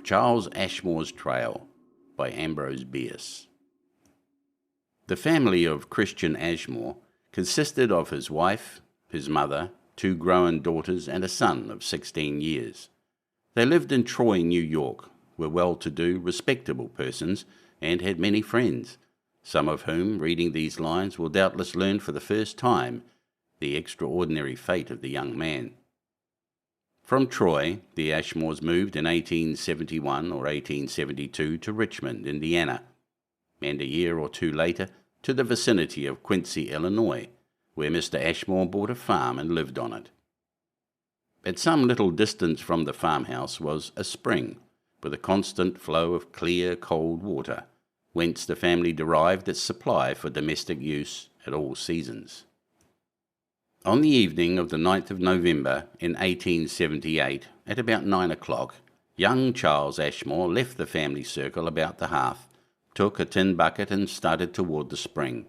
Charles Ashmore's Trail by Ambrose Bierce. The family of Christian Ashmore consisted of his wife, his mother, 2 grown daughters, and a son of 16 years. They lived in Troy, New York, were well-to-do, respectable persons, and had many friends, some of whom, reading these lines, will doubtless learn for the first time the extraordinary fate of the young man. From Troy, the Ashmores moved in 1871 or 1872 to Richmond, Indiana, and a year or 2 later to the vicinity of Quincy, Illinois, where Mr. Ashmore bought a farm and lived on it. At some little distance from the farmhouse was a spring, with a constant flow of clear, cold water, whence the family derived its supply for domestic use at all seasons. On the evening of the 9th of November in 1878, at about 9 o'clock, young Charles Ashmore left the family circle about the hearth, took a tin bucket and started toward the spring.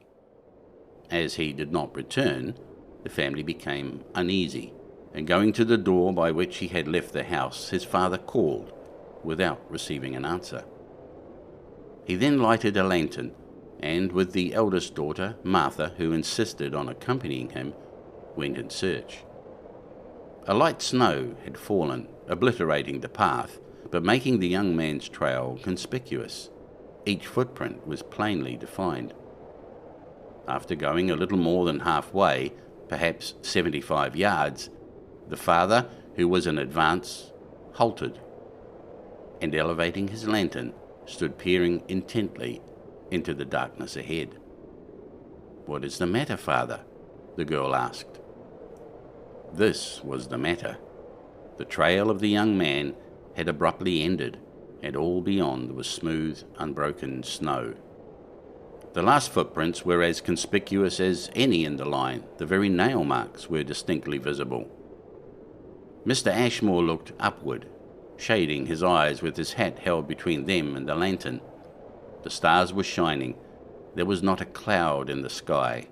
As he did not return, the family became uneasy, and going to the door by which he had left the house, his father called, without receiving an answer. He then lighted a lantern, and with the eldest daughter, Martha, who insisted on accompanying him, went in search. A light snow had fallen, obliterating the path, but making the young man's trail conspicuous. Each footprint was plainly defined. After going a little more than halfway, perhaps 75 yards, the father, who was in advance, halted, and elevating his lantern, stood peering intently into the darkness ahead. "What is the matter, father?" the girl asked. This was the matter. The trail of the young man had abruptly ended, and all beyond was smooth, unbroken snow. The last footprints were as conspicuous as any in the line. The very nail marks were distinctly visible. Mr. Ashmore looked upward, shading his eyes with his hat held between them and the lantern. The stars were shining. There was not a cloud in the sky.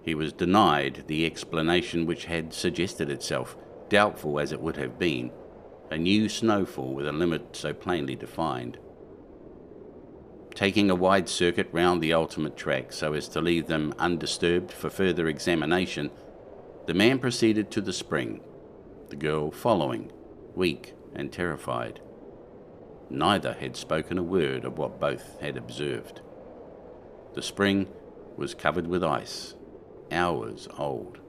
He was denied the explanation which had suggested itself, doubtful as it would have been, a new snowfall with a limit so plainly defined. Taking a wide circuit round the ultimate track so as to leave them undisturbed for further examination, the man proceeded to the spring, the girl following, weak and terrified. Neither had spoken a word of what both had observed. The spring was covered with ice, hours old.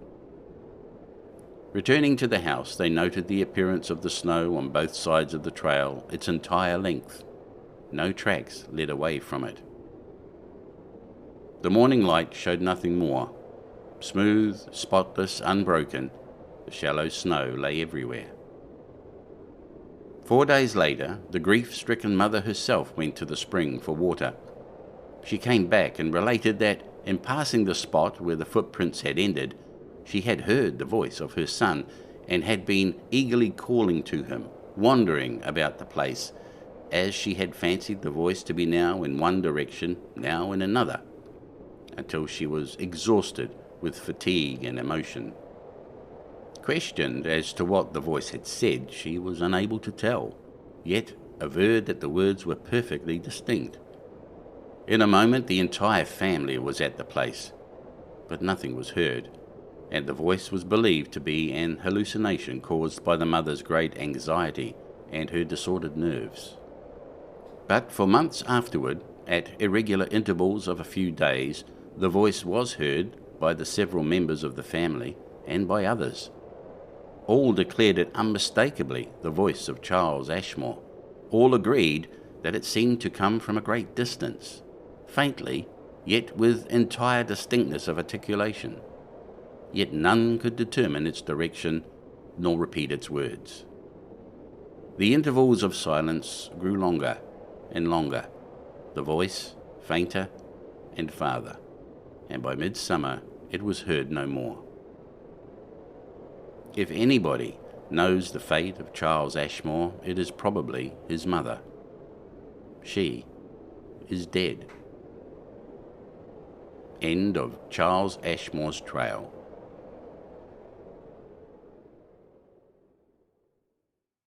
Returning to the house, they noted the appearance of the snow on both sides of the trail, its entire length. No tracks led away from it. The morning light showed nothing more. Smooth, spotless, unbroken, the shallow snow lay everywhere. 4 days later, the grief-stricken mother herself went to the spring for water. She came back and related that, in passing the spot where the footprints had ended, she had heard the voice of her son and had been eagerly calling to him, wandering about the place, as she had fancied the voice to be now in one direction, now in another, until she was exhausted with fatigue and emotion. Questioned as to what the voice had said, she was unable to tell, yet averred that the words were perfectly distinct. In a moment the entire family was at the place, but nothing was heard, and the voice was believed to be an hallucination caused by the mother's great anxiety and her disordered nerves. But for months afterward, at irregular intervals of a few days, the voice was heard by the several members of the family and by others. All declared it unmistakably the voice of Charles Ashmore. All agreed that it seemed to come from a great distance, faintly, yet with entire distinctness of articulation. Yet none could determine its direction nor repeat its words. The intervals of silence grew longer and longer, the voice fainter and farther, and by midsummer it was heard no more. If anybody knows the fate of Charles Ashmore, it is probably his mother. She is dead. End of Charles Ashmore's Trail.